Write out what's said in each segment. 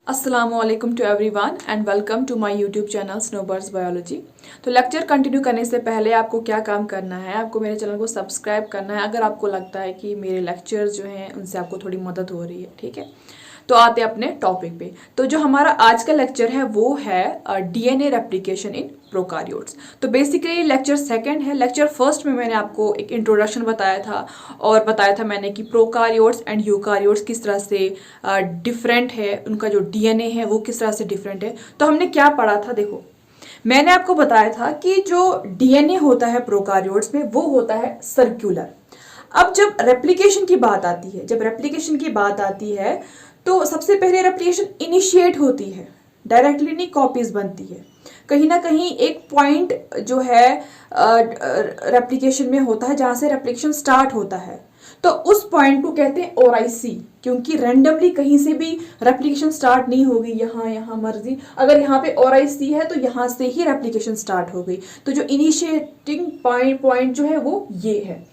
अस्सलामुअलैकुम to everyone and welcome to my YouTube channel Snowbirds biology. तो lecture continue करने से पहले आपको क्या काम करना है, आपको मेरे चैनल को सब्सक्राइब करना है अगर आपको लगता है कि मेरे लेक्चर्स जो हैं उनसे आपको थोड़ी मदद हो रही है। ठीक है, तो आते हैं अपने टॉपिक पे। तो जो हमारा आज का लेक्चर है वो है डीएनए रेप्लिकेशन इन प्रोकार्योट्स। तो बेसिकली लेक्चर सेकंड है। लेक्चर फर्स्ट में मैंने आपको एक इंट्रोडक्शन बताया था और बताया था मैंने कि प्रोकार्योट्स एंड यूकार्योट्स किस तरह से डिफरेंट है, उनका जो डीएनए है वो किस तरह से डिफरेंट है। तो हमने क्या पढ़ा था, देखो मैंने आपको बताया था कि जो डीएनए होता है प्रोकार्योट्स में वो होता है सर्कुलर। अब जब रेप्लिकेशन की बात आती है, तो सबसे पहले रेप्लिकेशन इनिशिएट होती है, डायरेक्टली नहीं कॉपीज बनती है। कहीं ना कहीं एक पॉइंट जो है रेप्लिकेशन में होता है जहां से रेप्लिकेशन स्टार्ट होता है, तो उस पॉइंट को कहते हैं ओराइसी, क्योंकि रैंडमली कहीं से भी रेप्लिकेशन स्टार्ट नहीं होगी। यहाँ मर्जी, अगर यहाँ पे ओराइसी है तो यहाँ से ही रेप्लिकेशन स्टार्ट हो गई। तो जो इनिशिएटिंग पॉइंट जो है वो ये है।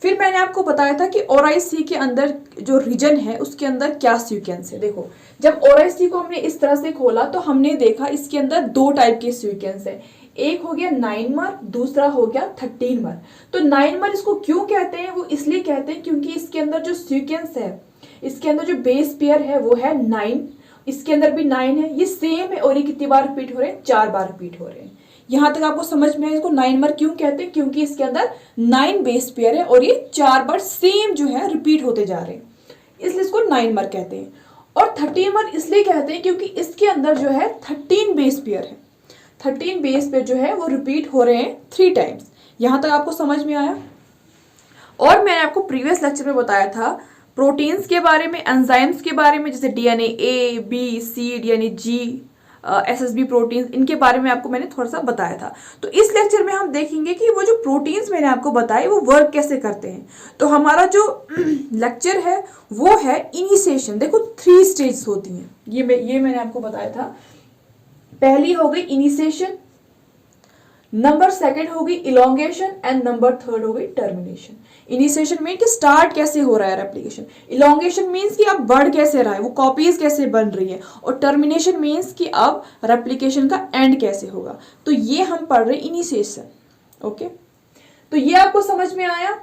फिर मैंने आपको बताया था कि ओराइसी के अंदर जो रीजन है उसके अंदर क्या सीक्वेंस है। देखो जब ओराइसी को हमने इस तरह से खोला तो हमने देखा इसके अंदर दो टाइप के सीक्वेंस है। एक हो गया 9 मर, दूसरा हो गया 13 मर। तो 9 मर इसको क्यों कहते हैं, वो इसलिए कहते हैं क्योंकि इसके अंदर जो सीक्वेंस है, इसके अंदर जो बेस पेयर है वो है 9, इसके अंदर भी 9 है, ये सेम है और ये कितनी बार रिपीट हो रहे हैं, 4 बार रिपीट हो रहे हैं। यहां तक आपको समझ में है इसको 9 मर क्यों कहते हैं, क्योंकि इसके अंदर 9 बेस पेयर है और ये 4 बार सेम जो है रिपीट होते जा रहे हैं, इसलिए इसको 9 मर कहते हैं। और 13 मर इसलिए कहते हैं क्योंकि इसके अंदर जो है 13 बेस पेयर है, 13 बेस पेयर जो है वो रिपीट हो रहे हैं 3 टाइम्स। यहां तक आपको समझ में आया। और मैंने आपको प्रीवियस लेक्चर में बताया था प्रोटीन्स के बारे में, एंजाइम्स के बारे में, जैसे डीएनए ए, बी, सी, डीएनए जी, एसएसबी प्रोटीन्स, इनके बारे में आपको मैंने थोड़ा सा बताया था। तो इस लेक्चर में हम देखेंगे कि वो जो प्रोटीन्स मैंने आपको बताए वो वर्क कैसे करते हैं। तो हमारा जो लेक्चर है वो है इनिशिएशन। देखो 3 स्टेज होती हैं, ये मैंने आपको बताया था। पहली हो गई इनिशिएशन, नंबर सेकंड हो गई इलोंगेशन एंड नंबर थर्ड हो गई टर्मिनेशन। इनिशिएशन मीन कि स्टार्ट कैसे हो रहा है रेप्लिकेशन, इलोंगेशन मीन्स कि अब बढ़ कैसे रहा है, वो कॉपीज कैसे बन रही है, और टर्मिनेशन मीन्स कि अब रेप्लिकेशन का एंड कैसे होगा। तो ये हम पढ़ रहे इनिशिएशन। ओके, तो ये आपको समझ में आया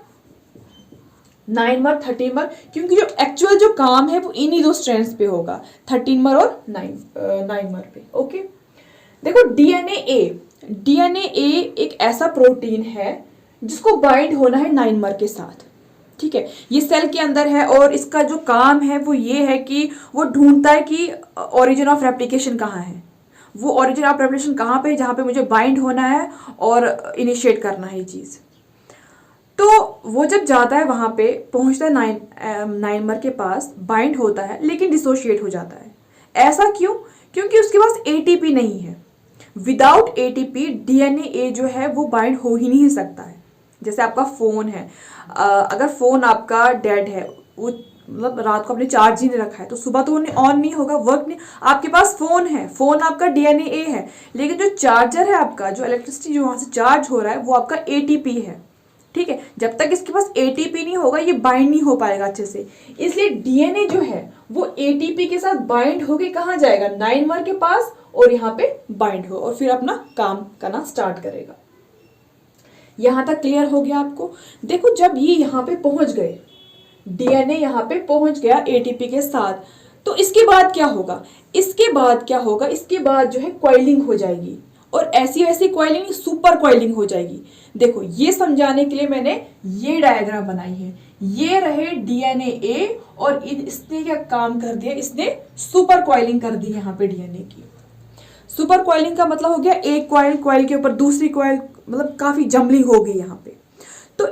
9 मर 13 मर, क्योंकि जो एक्चुअल जो काम है वो इन्हीं 2 स्ट्रैंड्स पे होगा, 13 मर और 9 मर पे। ओके, देखो डीएनए ए एक ऐसा प्रोटीन है जिसको बाइंड होना है 9 मर के साथ। ठीक है, ये सेल के अंदर है और इसका जो काम है वो ये है कि वो ढूंढता है कि ओरिजिन ऑफ रेप्लिकेशन कहाँ है, वो ओरिजिन ऑफ रेप्लिकेशन कहाँ पे है जहाँ पे मुझे बाइंड होना है और इनिशिएट करना है ये चीज़। तो वो जब जाता है वहाँ पे, पहुँचता है 9 मर के पास, बाइंड होता है लेकिन डिसोशिएट हो जाता है। ऐसा क्यों? क्योंकि उसके पास एटीपी नहीं है। विदाउट एटीपी डीएनए ए जो है वो बाइंड हो ही नहीं सकता है। जैसे आपका फोन है, अगर फोन आपका डेड है, वो मतलब रात को आपने चार्ज ही नहीं रखा है, तो सुबह तो ऑन नहीं होगा, वर्क नहीं। आपके पास फोन है, फोन आपका डीएनए ए है, लेकिन जो चार्जर है आपका, जो इलेक्ट्रिसिटी जो वहां से चार्ज हो रहा है वो आपका एटीपी है। ठीक है, जब तक इसके पास एटीपी नहीं होगा ये बाइंड नहीं हो पाएगा अच्छे से। इसलिए डीएनए जो है वो एटीपी के साथ बाइंड होके कहाँ जाएगा, 9 मर के पास, और यहाँ पे बाइंड हो और फिर अपना काम करना स्टार्ट करेगा। यहां तक क्लियर हो गया आपको। देखो जब ये यहाँ पे पहुंच गए, डीएनए यहाँ पे पहुंच गया एटीपी के साथ, तो इसके बाद क्या होगा, इसके बाद जो है कॉइलिंग हो जाएगी, और ऐसी वैसी कॉइलिंग, सुपर कॉइलिंग हो जाएगी। देखो ये समझाने के लिए मैंने ये डायग्राम बनाई है। ये रहे डीएनए ए और इसने क्या काम कर दिया, इसने सुपर कॉइलिंग कर दी यहाँ पे डीएनए की। सुपर कॉइलिंग का मतलब हो गया एक कॉइल के ऊपर दूसरी कॉइल, मतलब काफी जम्बलिंग हो गई यहाँ पे। तो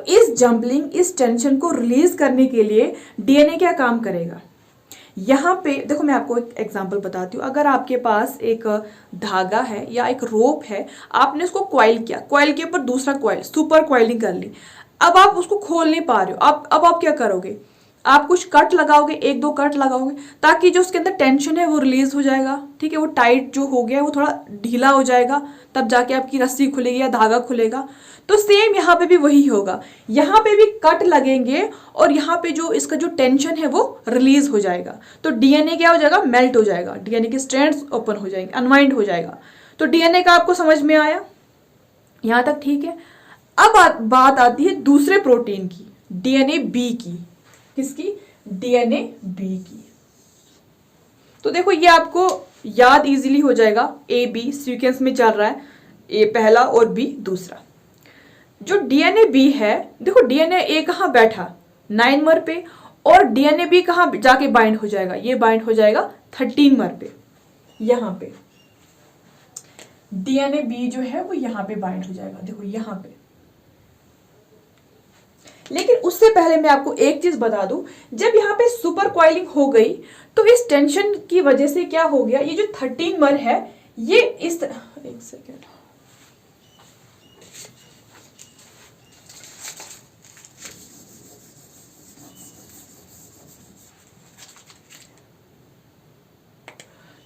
इस टेंशन को रिलीज करने के लिए डीएनए क्या काम करेगा। यहाँ पे देखो मैं आपको एक एग्जांपल बताती हूँ। अगर आपके पास एक धागा है या एक रोप है, आपने उसको कॉइल किया, कॉइल के ऊपर दूसरा कॉइल, सुपर कॉइलिंग कर ली। अब आप उसको खोल नहीं पा रहे हो, अब आप क्या करोगे, आप कुछ कट लगाओगे, एक दो कट लगाओगे, ताकि जो उसके अंदर टेंशन है वो रिलीज हो जाएगा, ठीक है, वो टाइट जो हो गया है वो थोड़ा ढीला हो जाएगा, तब जाके आपकी रस्सी खुलेगी या धागा खुलेगा। तो सेम यहाँ पे भी वही होगा, यहाँ पे भी कट लगेंगे और यहाँ पे जो इसका जो टेंशन है वो रिलीज हो जाएगा। तो डीएनए क्या हो जाएगा, मेल्ट हो जाएगा, डीएनए के स्ट्रैंड्स ओपन हो जाएंगे, अनवाइंड हो जाएगा। तो डीएनए का आपको समझ में आया, यहाँ तक ठीक है। अब बात आती है दूसरे प्रोटीन की, डीएनए बी की। किसकी, डीएनए बी की। तो देखो ये आपको याद इजीली हो जाएगा, ए बी सीक्वेंस में चल रहा है, ए पहला और बी दूसरा। जो डीएनए बी है, देखो डीएनए ए कहाँ बैठा, 9 पे, और डीएनए बी कहाँ जाके बाइंड हो जाएगा, ये बाइंड हो जाएगा 13 पे, यहाँ पे डीएनए बी जो है वो यहाँ पे बाइंड हो जाएगा, देखो यहाँ पे। लेकिन उससे पहले मैं आपको एक चीज बता दूं, जब यहाँ पे सुपर कॉइलिंग हो गई तो इस टेंशन की वजह से क्या हो गया, ये जो 13 है ये इस तरह, एक सेकेंड,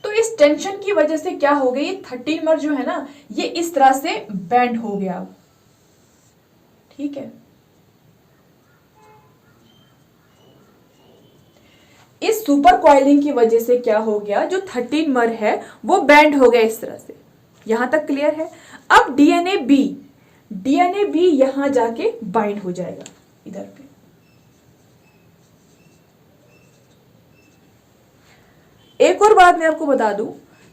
तो इस टेंशन की वजह से क्या हो गई, ये 13 जो है ना ये इस तरह से बैंड हो गया, ठीक है। इस सुपर कॉइलिंग की वजह से क्या हो गया, जो 13 है वो बैंड हो गया इस तरह से, यहां तक क्लियर है। अब डीएनए बी यहां जाके बाइंड हो जाएगा इधर पे। एक और बात मैं आपको बता दूं,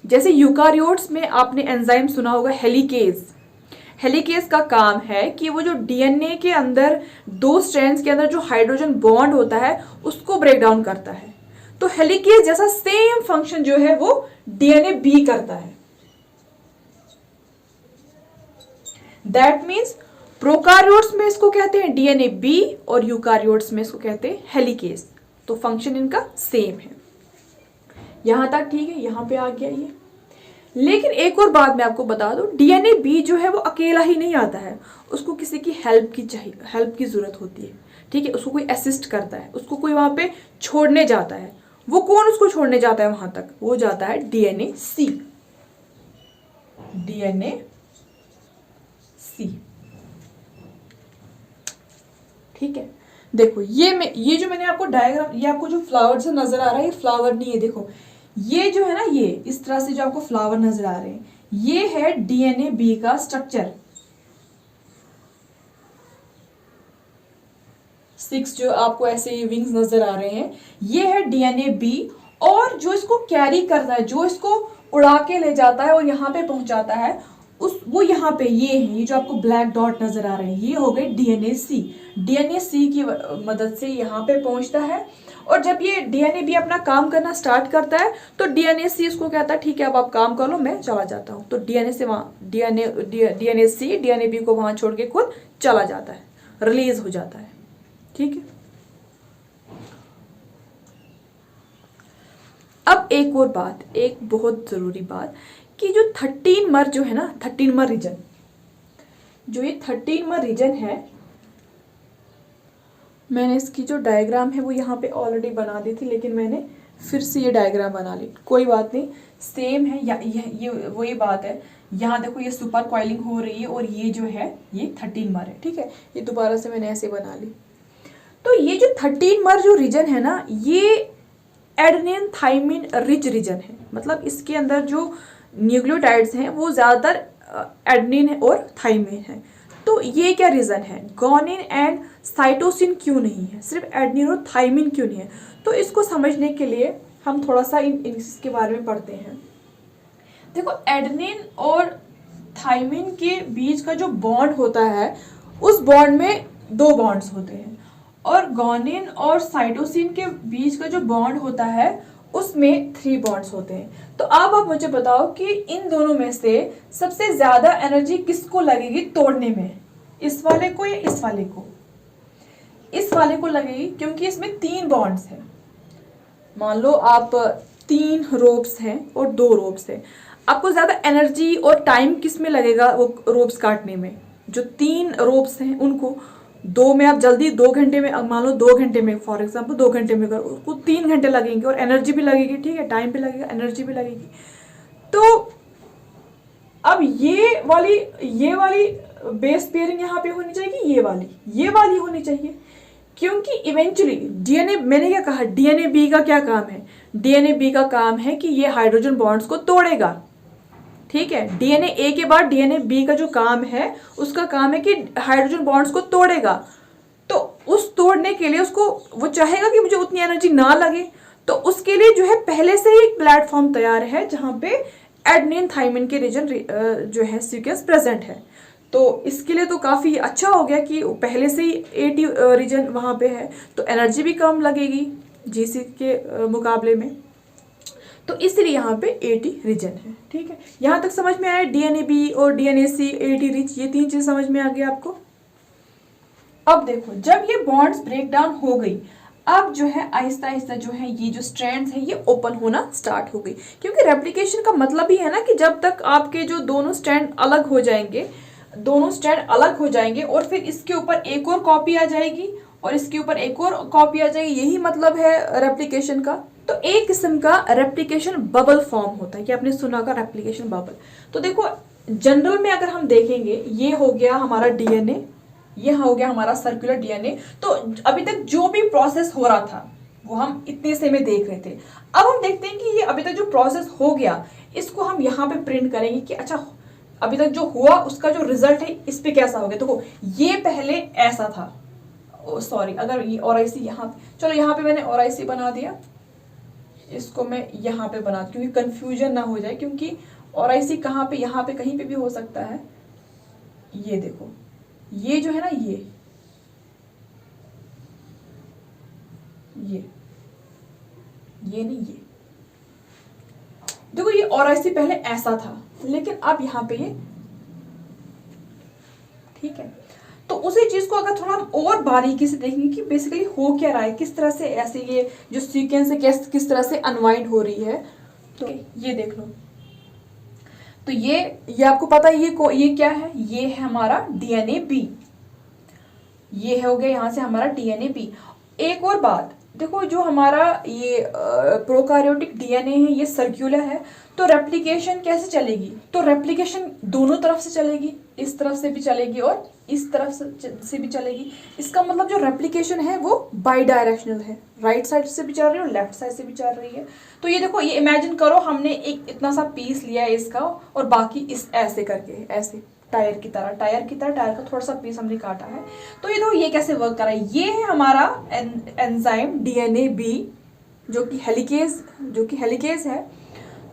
जैसे यूकारियोट्स में आपने एंजाइम सुना होगा हेलिकेज। हेलिकेज का काम है कि वो जो डीएनए के अंदर दो स्ट्रैंड्स के अंदर जो हाइड्रोजन बॉन्ड होता है उसको ब्रेक डाउन करता है। तो हेलिकेज जैसा सेम फंक्शन जो है वो डीएनए बी करता है। दैट मीन्स प्रोकारियोट्स में इसको कहते हैं डीएनए बी और यूकारियोट्स में इसको कहते हैं हेलिकेज। तो फंक्शन इनका सेम है, यहां तक ठीक है, यहां पे आ गया ये। लेकिन एक और बात मैं आपको बता दूं, डीएनए बी जो है वो अकेला ही नहीं आता है, उसको किसी की हेल्प की जरूरत होती है, ठीक है। उसको कोई असिस्ट करता है, उसको कोई वहां पे छोड़ने जाता है। वो कौन उसको छोड़ने जाता है वहां तक, वो जाता है डीएनए सी। ठीक है। देखो ये जो मैंने आपको डायग्राम, ये आपको जो फ्लावर से नजर आ रहा है ये फ्लावर नहीं है, देखो ये जो है ना, ये इस तरह से जो आपको फ्लावर नजर आ रहे हैं ये है डीएनए बी का स्ट्रक्चर। 6 जो आपको ऐसे विंग्स नजर आ रहे हैं ये है डीएनए बी, और जो इसको कैरी करता है, जो इसको उड़ा के ले जाता है और यहाँ पे पहुंचाता है, वो यहाँ पे ये है, ये जो आपको ब्लैक डॉट नजर आ रहे हैं ये हो गए डीएनए सी। डीएनए सी की मदद से यहाँ पे पहुंचता है, और जब ये डीएनए बी अपना काम करना स्टार्ट करता है तो डीएनए सी इसको कहता है ठीक है अब आप काम कर लो, मैं चला जाता हूँ। तो डीएनए से वहाँ डीएनए सी डीएनए बी को वहां छोड़ के खुद चला जाता है, रिलीज हो जाता है, ठीक है। अब एक और बात, एक बहुत जरूरी बात, कि जो 13 जो है ना, 13 रीजन, जो ये 13 रीजन है, मैंने इसकी जो डायग्राम है वो यहाँ पे ऑलरेडी बना दी थी, लेकिन मैंने फिर से ये डायग्राम बना ली, कोई बात नहीं, सेम है। ये वही बात है। यहाँ देखो ये सुपर कॉइलिंग हो रही है और ये जो है ये 13 है, ठीक है। ये दोबारा से मैंने ऐसे बना ली। तो ये जो 13 जो रीजन है ना, ये एडेनिन थाइमिन रिच रीजन है, मतलब इसके अंदर जो न्यूक्लियोटाइड्स हैं वो ज़्यादातर एडेनिन और थाइमिन है। तो ये क्या रीज़न है, गुआनिन एंड साइटोसिन क्यों नहीं है, सिर्फ एडेनिन और थाइमिन क्यों नहीं है? तो इसको समझने के लिए हम थोड़ा सा इसके बारे में पढ़ते हैं। देखो एडेनिन और थाइमिन के बीच का जो बॉन्ड होता है उस बॉन्ड में 2 बॉन्ड्स होते हैं, और गुआनिन और साइटोसिन के बीच का जो बॉन्ड होता है उसमें 3 बॉन्ड्स होते हैं। तो अब आप मुझे बताओ कि इन दोनों में से सबसे ज्यादा एनर्जी किसको लगेगी तोड़ने में, इस वाले को या इस वाले को? इस वाले को लगेगी, क्योंकि इसमें 3 बॉन्ड्स हैं। मान लो आप 3 रोप्स हैं और 2 रोप्स हैं, आपको ज्यादा एनर्जी और टाइम किस में लगेगा वो रोप्स काटने में? जो 3 रोप्स हैं उनको दो में आप जल्दी 2 घंटे में, मान लो 2 घंटे में, फॉर एग्जाम्पल 2 घंटे में करो, उसको 3 घंटे लगेंगे और एनर्जी भी लगेगी, ठीक है, टाइम भी लगेगा, एनर्जी भी लगेगी। तो अब ये वाली बेस पेयरिंग यहाँ पे होनी चाहिए, ये वाली होनी चाहिए, क्योंकि इवेंचुअली डीएनए, मैंने क्या कहा, डीएनए बी का क्या काम है, डीएनए बी का काम है कि ये हाइड्रोजन बॉन्ड्स को तोड़ेगा, ठीक है। डीएनए ए के बाद डीएनए बी का जो काम है, उसका काम है कि हाइड्रोजन बॉन्ड्स को तोड़ेगा। तो उस तोड़ने के लिए उसको, वो चाहेगा कि मुझे उतनी एनर्जी ना लगे, तो उसके लिए जो है पहले से ही एक प्लेटफॉर्म तैयार है जहां पे एडेनिन थाइमिन के रीजन जो है सीक्वेंस प्रेजेंट है। तो इसके लिए तो काफ़ी अच्छा हो गया कि पहले से ही एटी रीजन वहाँ पे है, तो एनर्जी भी कम लगेगी जीसी के मुकाबले में, तो इसलिए यहाँ पे एटी रीजन है, ठीक है। यहाँ तक समझ में आया, डीएनए बी और डीएनए सी, एटी रिच, ये 3 चीज समझ में आ गया आपको। अब देखो, जब ये बॉन्ड्स ब्रेक डाउन हो गई, अब जो है आहिस्ता आहिस्ता जो है ये जो स्ट्रैंड्स है ये ओपन होना स्टार्ट हो गई, क्योंकि रेप्लिकेशन का मतलब ही है ना कि जब तक आपके जो दोनों स्ट्रैंड अलग हो जाएंगे, और फिर इसके ऊपर एक और कॉपी आ जाएगी और इसके ऊपर एक और कॉपी आ जाएगी, यही मतलब है रेप्लिकेशन का। तो एक किस्म का रेप्लिकेशन बबल फॉर्म होता है, कि आपने सुना होगा रेप्लिकेशन बबल। तो देखो, जनरल में अगर हम देखेंगे, ये हो गया हमारा डीएनए, ये हो गया हमारा सर्कुलर डीएनए। तो अभी तक जो भी प्रोसेस हो रहा था वो हम इतने से में देख रहे थे। अब हम देखते हैं कि ये अभी तक जो प्रोसेस हो गया, इसको हम यहाँ पे प्रिंट करेंगे कि अच्छा अभी तक जो हुआ उसका जो रिजल्ट है इस पे कैसा हो गया। देखो, ये पहले ऐसा था, सॉरी, अगर ये और आई सी यहाँ, चलो यहाँ पे मैंने और आई सी बना दिया, इसको मैं यहाँ पे बना, क्योंकि कंफ्यूजन ना हो जाए, क्योंकि और आई सी कहाँ पे, यहाँ पे कहीं पे भी हो सकता है। ये देखो, ये जो है ना, ये नहीं, ये देखो, ये और आई सी पहले ऐसा था, लेकिन अब यहाँ पे ये, ठीक है। तो उसी चीज को अगर थोड़ा हम और बारीकी से देखेंगे कि बेसिकली हो क्या रहा है, किस तरह से ऐसे ये जो सीक्वेंस है किस तरह से अनवाइंड हो रही है, तो ये देख लो। तो ये आपको पता है ये क्या है, ये है हमारा डीएनए बी, ये हो गया यहाँ से हमारा डीएनए बी। एक और बात देखो, जो हमारा ये प्रोकार्योटिक डीएनए है ये सर्कुलर है, तो रेप्लिकेशन कैसे चलेगी, तो रेप्लिकेशन दोनों तरफ से चलेगी, इस तरफ से भी चलेगी और इस तरफ से भी चलेगी। इसका मतलब जो रेप्लिकेशन है वो बाई डायरेक्शनल है, राइट साइड से भी चल रही है और लेफ्ट साइड से भी चल रही है। तो ये देखो, ये इमेजिन करो हमने एक इतना सा पीस लिया है इसका, और बाकी इस ऐसे करके, ऐसे टायर की तरह टायर का थोड़ा सा पीस हमने काटा है। तो ये देखो ये कैसे वर्क कर रहा है, ये है हमारा एंजाइम डीएनए बी, जो कि हेलिकेज है।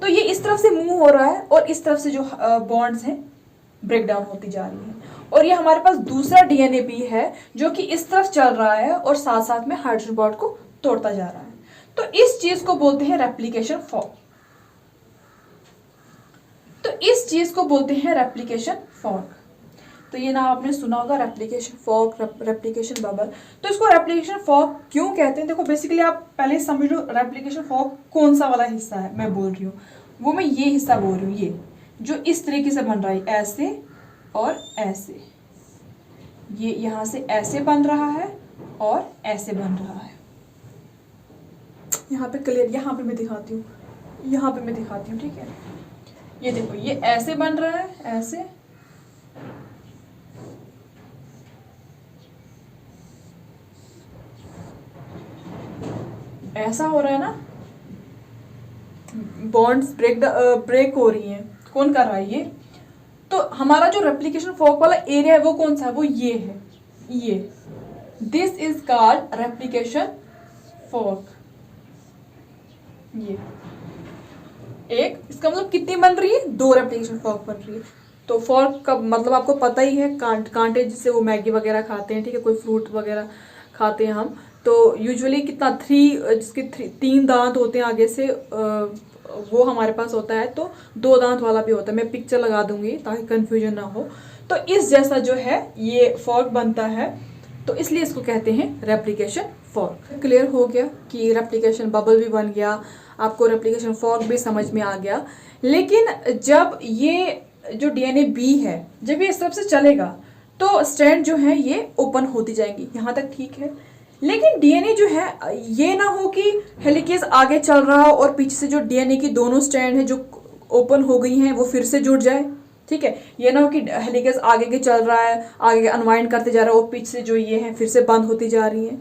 तो ये इस तरफ से मूव हो रहा है और इस तरफ से जो बॉन्ड्स हैं ब्रेक डाउन होती जा रही है। और ये हमारे पास दूसरा डीएनए बी है जो कि इस तरफ चल रहा है और साथ साथ में हाइड्रोजन बॉन्ड को तोड़ता जा रहा है। तो इस चीज को बोलते हैं रेप्लिकेशन फॉर्क। तो ये नाम आपने सुना होगा, रेप्लिकेशन फॉर्क, रेप्लिकेशन बबल। तो इसको रेप्लिकेशन फॉर्क क्यों कहते हैं, देखो बेसिकली आप पहले समझ लो रेप्लिकेशन फॉर्क कौन सा वाला हिस्सा है मैं बोल रही हूँ, वो मैं ये हिस्सा बोल रही हूँ, ये जो इस तरीके से बन रहा है, ऐसे और ऐसे, ये यहाँ से ऐसे बन रहा है और ऐसे बन रहा है। यहाँ पे क्लियर, यहाँ पे मैं दिखाती हूँ, ठीक है। ये देखो, ये ऐसे बन रहा है, ऐसे, ऐसा हो रहा है ना, बॉन्ड्स ब्रेक हो रही हैं। कौन कर रहा है ये? तो हमारा जो रेप्लिकेशन फॉर्क वाला एरिया है वो कौन सा है, वो ये है, ये, this is called replication fork. ये एक, इसका मतलब कितनी बन रही है, 2 रेप्लिकेशन फॉर्क बन रही है। तो फॉर्क का मतलब आपको पता ही है, कांटे जिससे वो मैगी वगैरह खाते हैं, ठीक है, कोई फ्रूट वगैरह खाते हैं हम, तो यूजुअली कितना 3 दांत होते हैं आगे से, वो हमारे पास होता है। तो 2 दांत वाला भी होता है, मैं पिक्चर लगा दूंगी ताकि कंफ्यूजन ना हो। तो इस जैसा जो है ये फॉर्क बनता है, तो इसलिए इसको कहते हैं रेप्लिकेशन फॉर्क। क्लियर हो गया कि रेप्लिकेशन बबल भी बन गया, आपको रेप्लिकेशन फॉर्क भी समझ में आ गया। लेकिन जब ये जो डीएनए बी है, जब ये इस तरफ से चलेगा तो स्ट्रैंड जो है ये ओपन होती जाएंगी, यहाँ तक ठीक है। लेकिन डीएनए जो है ये ना हो कि हेलिकेज आगे चल रहा हो और पीछे से जो डीएनए की दोनों स्ट्रैंड है जो ओपन हो गई हैं वो फिर से जुड़ जाए, ठीक है। ये ना हो कि हेलिकेज आगे के चल रहा है, आगे अनवाइंड करते जा रहा है और पीछे से जो ये है फिर से बंद होती जा रही है,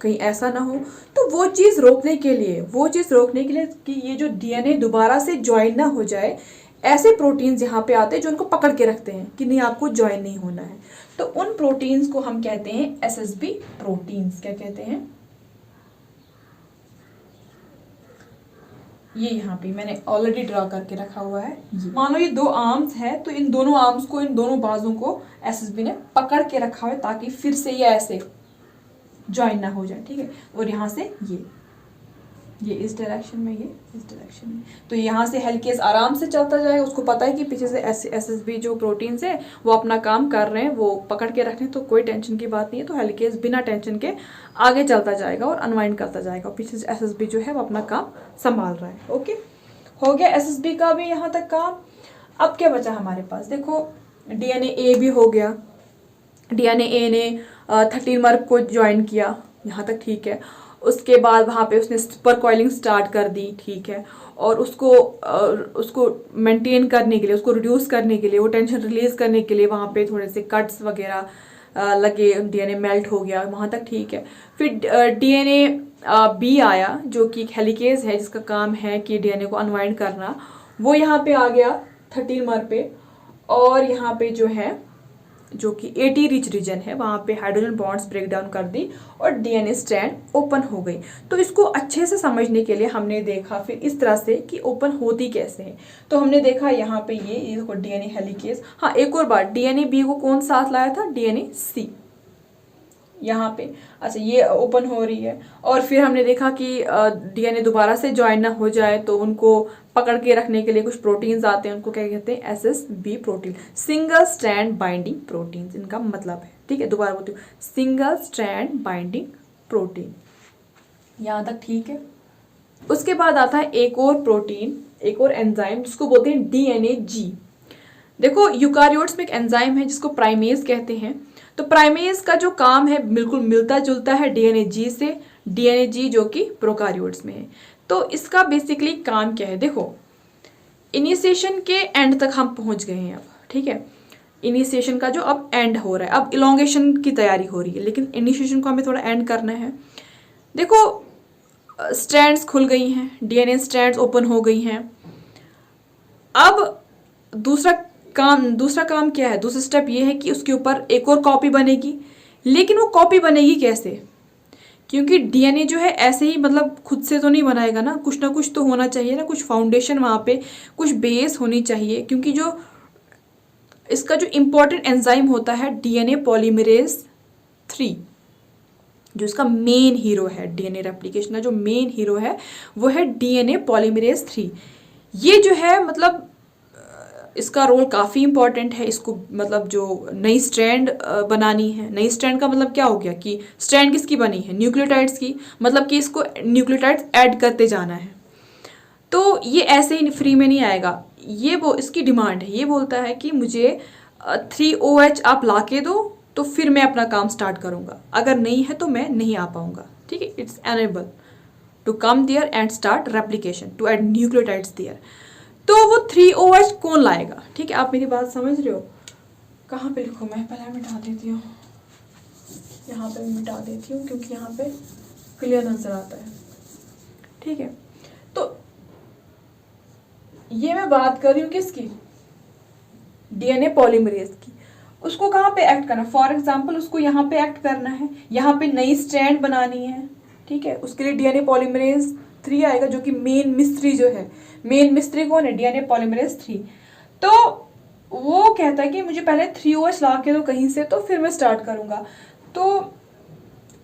कहीं ऐसा ना हो। तो वो चीज़ रोकने के लिए कि ये जो डीएनए दोबारा से ज्वाइन ना हो जाए, ऐसे प्रोटीन्स यहाँ पे आते हैं जो उनको पकड़ के रखते हैं कि नहीं आपको ज्वाइन नहीं होना है। तो उन प्रोटीन्स को हम कहते हैं एसएसबी प्रोटीन्स। क्या कहते हैं? ये यहाँ पे मैंने ऑलरेडी ड्रा करके रखा हुआ है। मानो ये दो आर्म्स है, तो इन दोनों आर्म्स को, इन दोनों बाजों को एसएसबी ने पकड़ के रखा हुआ है ताकि फिर से ये ऐसे ज्वाइन ना हो जाए, ठीक है। और यहाँ से ये इस डायरेक्शन में, ये इस डायरेक्शन में, तो यहाँ से हेलिकेज आराम से चलता जाएगा। उसको पता है कि पीछे से एसएसबी जो प्रोटीन्स है वो अपना काम कर रहे हैं, वो पकड़ के रख रहे हैं, तो कोई टेंशन की बात नहीं है। तो हेलिकेज बिना टेंशन के आगे चलता जाएगा और अनवाइंड करता जाएगा, और पीछे से एसएसबी जो है वो अपना काम संभाल रहा है। ओके, हो गया एसएसबी का भी यहाँ तक काम। अब क्या बचा हमारे पास? देखो डीएनए ए भी हो गया। डीएनए ए ने 13 मर्क को ज्वाइन किया, यहाँ तक ठीक है। उसके बाद वहाँ पे उसने सुपर कॉइलिंग स्टार्ट कर दी, ठीक है। और उसको मेंटेन करने के लिए, उसको रिड्यूस करने के लिए, वो टेंशन रिलीज करने के लिए वहाँ पे थोड़े से कट्स वगैरह लगे, डीएनए मेल्ट हो गया, वहाँ तक ठीक है। फिर डीएनए बी आया जो कि हेलिकेज है, जिसका काम है कि डीएनए को अनवाइंड करना। वो यहाँ पे आ गया 13 मर पे, और यहाँ पे जो है जो कि 80 रिच रीजन है, वहाँ पे हाइड्रोजन बॉन्ड्स ब्रेक डाउन कर दी और डीएनए स्ट्रैंड ओपन हो गई। तो इसको अच्छे से समझने के लिए हमने देखा फिर इस तरह से कि ओपन होती कैसे है। तो हमने देखा यहाँ पे ये देखो डीएनए हेलिकेज। हाँ, एक और बात, डीएनए बी को कौन साथ लाया था? डीएनए सी यहाँ पे। अच्छा, ये ओपन हो रही है। और फिर हमने देखा कि डीएनए दोबारा से ज्वाइन ना हो जाए तो उनको पकड़ के रखने के लिए कुछ प्रोटीन्स आते हैं, उनको क्या कहते हैं? SSB protein, single strand binding proteins इनका मतलब है, ठीक है। दोबारा बोलती हूँ, सिंगल स्ट्रैंड बाइंडिंग प्रोटीन। यहाँ तक ठीक है। उसके बाद आता है एक और प्रोटीन, एक और एंजाइम जिसको बोलते हैं डीएनए जी। देखो यूकारियोट्स में एक एंजाइम है जिसको प्राइमेज कहते हैं। तो प्राइमेज का जो काम है बिल्कुल मिलता जुलता है डीएनए जी से, डीएनए जी जो कि प्रोकारियोट्स में है। तो इसका बेसिकली काम क्या है? देखो इनिशिएशन के एंड तक हम पहुंच गए हैं अब, ठीक है। इनिशिएशन का जो अब एंड हो रहा है, अब इलोंगेशन की तैयारी हो रही है, लेकिन इनिशिएशन को हमें थोड़ा एंड करना है। देखो स्ट्रैंड्स खुल गई हैं, डीएनए स्ट्रैंड्स ओपन हो गई हैं। अब दूसरा काम क्या है? दूसरा स्टेप ये है कि उसके ऊपर एक और कॉपी बनेगी। लेकिन वो कॉपी बनेगी कैसे? क्योंकि डीएनए जो है ऐसे ही मतलब खुद से तो नहीं बनाएगा ना कुछ तो होना चाहिए ना, कुछ फाउंडेशन वहाँ पे, कुछ बेस होनी चाहिए। क्योंकि जो इसका जो इम्पोर्टेंट एंजाइम होता है डीएनए पॉलीमरेज 3, जो इसका मेन हीरो है, डीएनए रेप्लिकेशन का जो मेन हीरो है वो है डीएनए पॉलीमरेज 3। ये जो है मतलब इसका रोल काफ़ी इंपॉर्टेंट है। इसको मतलब जो नई स्ट्रैंड बनानी है, नई स्ट्रैंड का मतलब क्या हो गया कि स्ट्रैंड किसकी बनी है? न्यूक्लियोटाइड्स की, मतलब कि इसको न्यूक्लियोटाइड्स ऐड करते जाना है। तो ये ऐसे ही फ्री में नहीं आएगा, ये वो इसकी डिमांड है। ये बोलता है कि मुझे 3OH आप ला के दो तो फिर मैं अपना काम स्टार्ट करूँगा, अगर नहीं है तो मैं नहीं आ पाऊँगा, ठीक है। It's enable to come there and start replication to add nucleotides there. तो वो 3OH कौन लाएगा? ठीक है, आप मेरी बात समझ रहे हो? कहाँ पे लिखूँ मैं? पहले मिटा देती हूँ, यहाँ पे मिटा देती हूँ क्योंकि यहाँ पे क्लियर नजर आता है, ठीक है। तो ये मैं बात कर रही हूँ किसकी? डीएनए पॉलीमरेज की। उसको कहाँ पे एक्ट करना? फॉर एग्जाम्पल उसको यहाँ पे एक्ट करना है, यहाँ पे नई स्ट्रैंड बनानी है, ठीक है। उसके लिए डीएनए पॉलीमरेज 3 आएगा, जो कि मेन मिस्त्री जो है। मेन मिस्त्री कौन है? DNA polymerase 3। तो वो कहता है कि मुझे पहले 3OH ला के दो कहीं से, तो फिर मैं स्टार्ट करूंगा। तो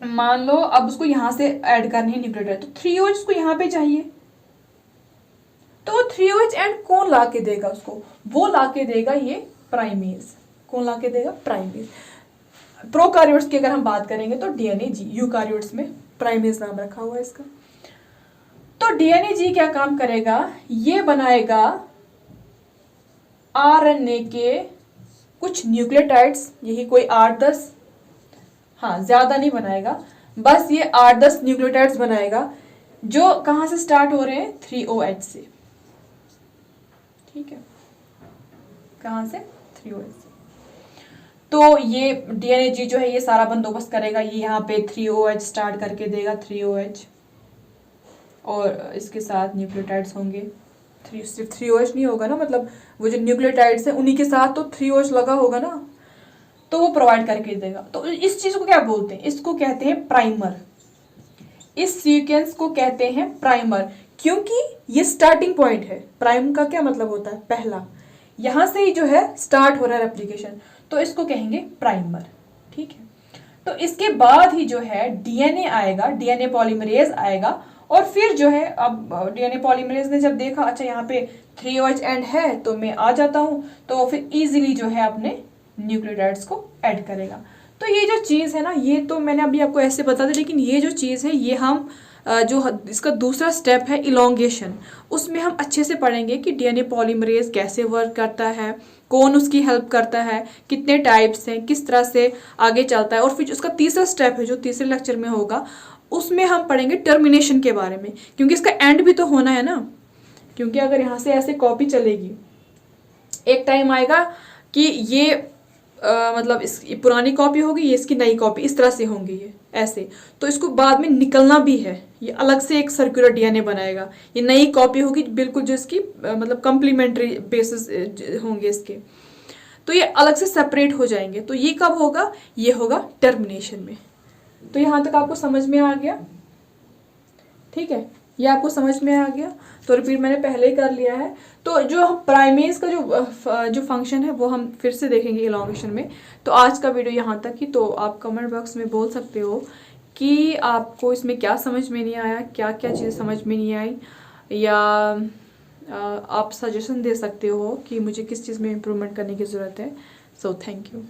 मान लो अब उसको यहाँ से ऐड करनी है न्यूक्लियोटाइड, तो 3OH उसको यहाँ पे चाहिए। तो 3OH एंड कौन ला के देगा उसको? वो ला के देगा ये प्राइमेज। कौन ला के देगा? प्राइमेज। प्रोकारियोट्स की अगर हम बात करेंगे तो डीएनए जी, यूकारियोट्स में प्राइमेज नाम रखा हुआ है इसका। तो डीएनए जी क्या काम करेगा? ये बनाएगा आरएनए के कुछ न्यूक्लियोटाइड्स, यही कोई 8-10, हाँ ज़्यादा नहीं बनाएगा, बस ये 8-10 न्यूक्लियोटाइड्स बनाएगा जो कहाँ से स्टार्ट हो रहे हैं, 3OH से। ठीक है, कहाँ से, 3OH से। तो ये DNAG जो है ये सारा बंदोबस्त करेगा, ये यहाँ पे 3OH स्टार्ट करके देगा, 3OH, और इसके साथ न्यूक्लियोटाइड्स होंगे। सिर्फ 3OH नहीं होगा ना, मतलब वो जो न्यूक्लियोटाइड्स है उन्हीं के साथ तो 3OH लगा होगा ना, तो वो प्रोवाइड करके देगा। तो इस चीज को क्या बोलते हैं, इसको कहते हैं प्राइमर। इस सीक्वेंस को कहते हैं प्राइमर, क्योंकि ये स्टार्टिंग पॉइंट है। प्राइम का क्या मतलब होता है, पहला, यहां से ही जो है स्टार्ट हो रहा है रेप्लिकेशन, तो इसको कहेंगे प्राइमर। ठीक है, तो इसके बाद ही जो है डीएनए आएगा, डीएनए पॉलीमरेज आएगा, और फिर जो है अब डीएनए पॉलीमरेज ने जब देखा अच्छा यहाँ पे 3OH एंड है तो मैं आ जाता हूँ, तो फिर इजीली जो है अपने न्यूक्लियोटाइड्स को ऐड करेगा। तो ये जो चीज़ है ना, ये तो मैंने अभी आपको ऐसे बता दिया, लेकिन ये जो चीज़ है ये हम जो इसका दूसरा स्टेप है इलोंगेशन, उसमें हम अच्छे से पढ़ेंगे कि डीएनए पॉलीमरेज कैसे वर्क करता है, कौन उसकी हेल्प करता है, कितने टाइप्स हैं, किस तरह से आगे चलता है। और फिर उसका तीसरा स्टेप है जो तीसरे लेक्चर में होगा, उसमें हम पढ़ेंगे टर्मिनेशन के बारे में, क्योंकि इसका एंड भी तो होना है ना। क्योंकि अगर यहाँ से ऐसे कॉपी चलेगी, एक टाइम आएगा कि ये मतलब इस पुरानी कॉपी होगी, ये इसकी नई कॉपी, इस तरह से होंगी ये ऐसे, तो इसको बाद में निकलना भी है, ये अलग से एक सर्कुलर डीएनए बनाएगा, ये नई कॉपी होगी बिल्कुल जो इसकी मतलब कम्प्लीमेंट्री बेसिस होंगे इसके, तो ये अलग से सेपरेट हो जाएंगे। तो ये कब होगा, ये होगा टर्मिनेशन में। तो यहाँ तक आपको समझ में आ गया, ठीक है, ये आपको समझ में आ गया। तो रिपीट मैंने पहले ही कर लिया है। तो जो हम प्राइमेज का जो फंक्शन है वो हम फिर से देखेंगे इलॉन्गेशन में। तो आज का वीडियो यहाँ तक ही। तो आप कमेंट बॉक्स में बोल सकते हो कि आपको इसमें क्या समझ में नहीं आया, क्या क्या चीज़ समझ में नहीं आई, या आप सजेशन दे सकते हो कि मुझे किस चीज़ में इम्प्रूवमेंट करने की ज़रूरत है। So thank you.